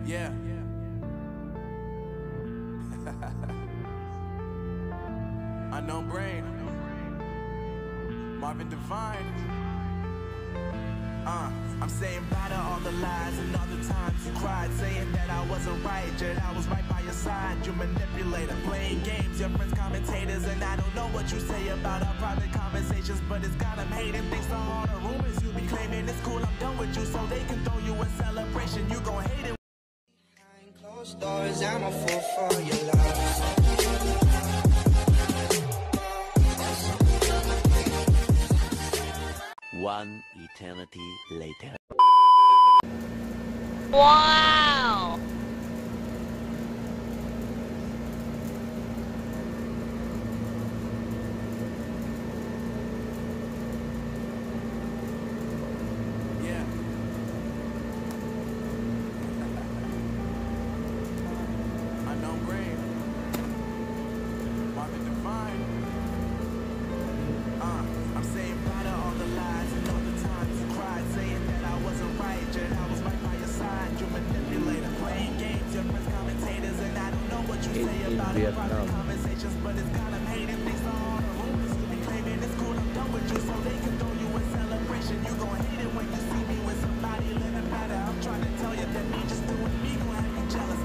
Yeah. Unknown Brain. Marvin Devine. I'm saying bye to all the lies and all the times you cried, saying that I wasn't right, yet I was right by your side. You manipulator, playing games, your friends commentators, and I don't know what you say about our private conversations, but it's got them hating. Thanks to all the rumors you be claiming. It's cool, I'm done with you, so they can throw you a celebration. You gon' hate it. Behind closed doors, I'm a fool for your love. One eternity later. Wow! Yeah. Unknown Brain. Marvin Devine. I'm saying bye to all the lies and all the times you cried, saying that I wasn't right, yet I was right by your side. You manipulator, playing games, your friends commentators, and I don't know what you say about our private conversations, but it's got them hating. Thanks to all the rumors you be claiming. It's cool, I'm done with you, so they can throw you a celebration. You gon' hate it when you see me with somebody living better. I'm trying to tell you that me just doing me gon' have you jealous.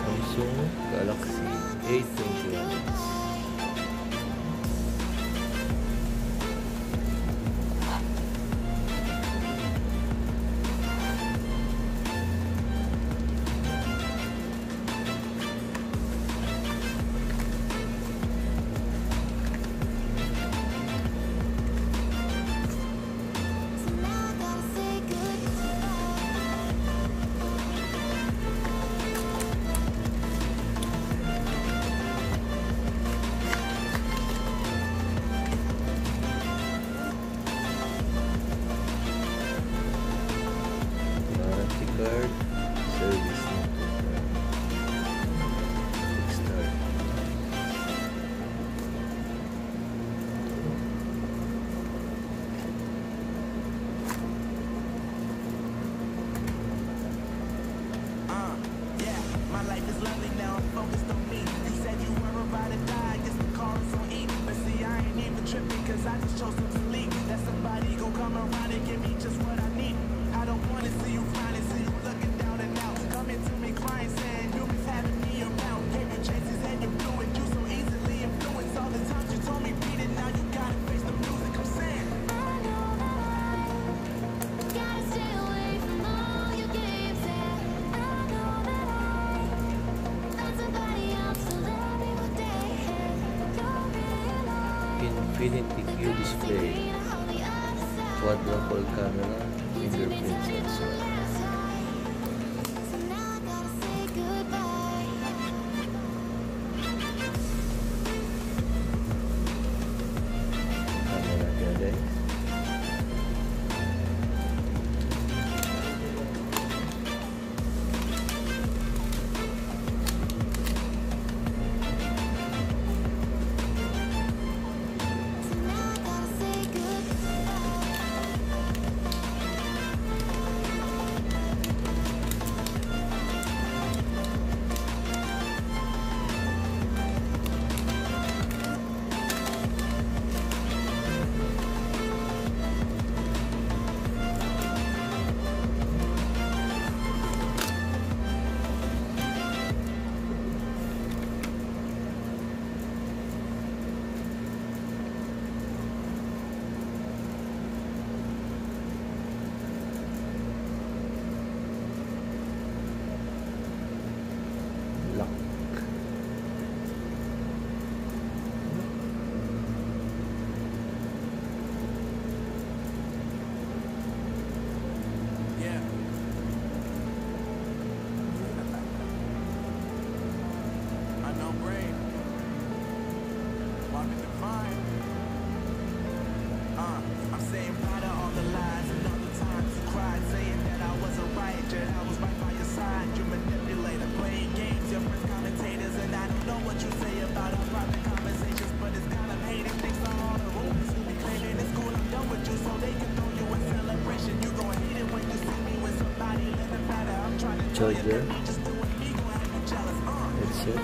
Samsung Galaxy A21. Warranty card, service start. Yeah, my life is lovely now, I'm focused on me. You said you were about to die, guess the car is on E. But see, I ain't even tripping, cause I just chose to leave. That somebody gon' come around and give me just what I need. I don't wanna see you crying, see you looking down and out. Coming to me crying, saying you miss having me around. Gave you chances and you blew it, you so easily influenced. All the times you told me beat it, now you gotta face the music. I'm saying Infinity Q display, quadruple camera, fingerprint sensor. Camera niya guys. charger. That's it.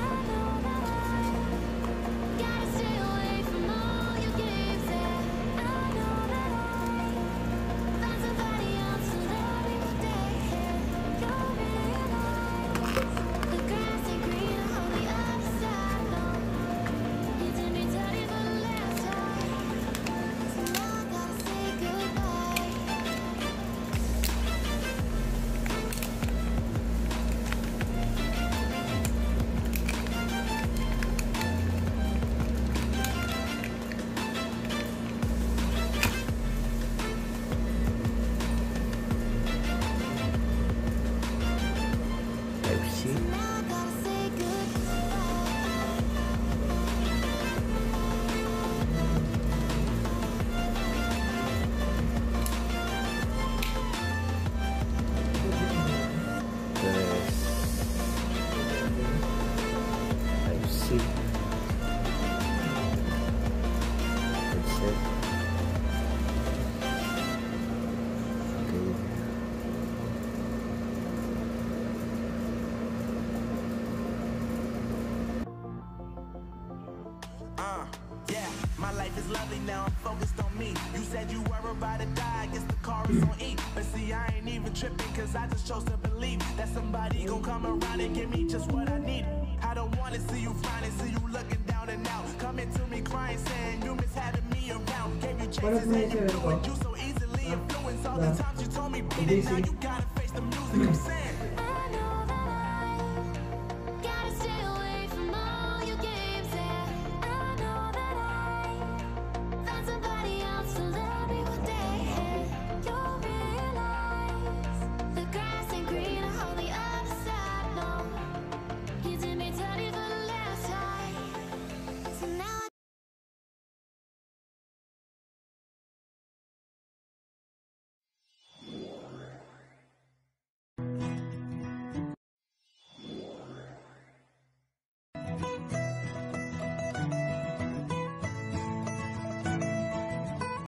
Yeah, my life is lovely now, I'm focused on me. You said you were about to die, I guess the car is on E. But see, I ain't even tripping, cause I just chose to believe that somebody gon' come around and give me just what I need. I don't wanna see you finding, see you looking down and out. Coming to me crying, saying you miss having me around. Gave you chances and you blew it, you so easily influenced. All the times you told me beat it, now you got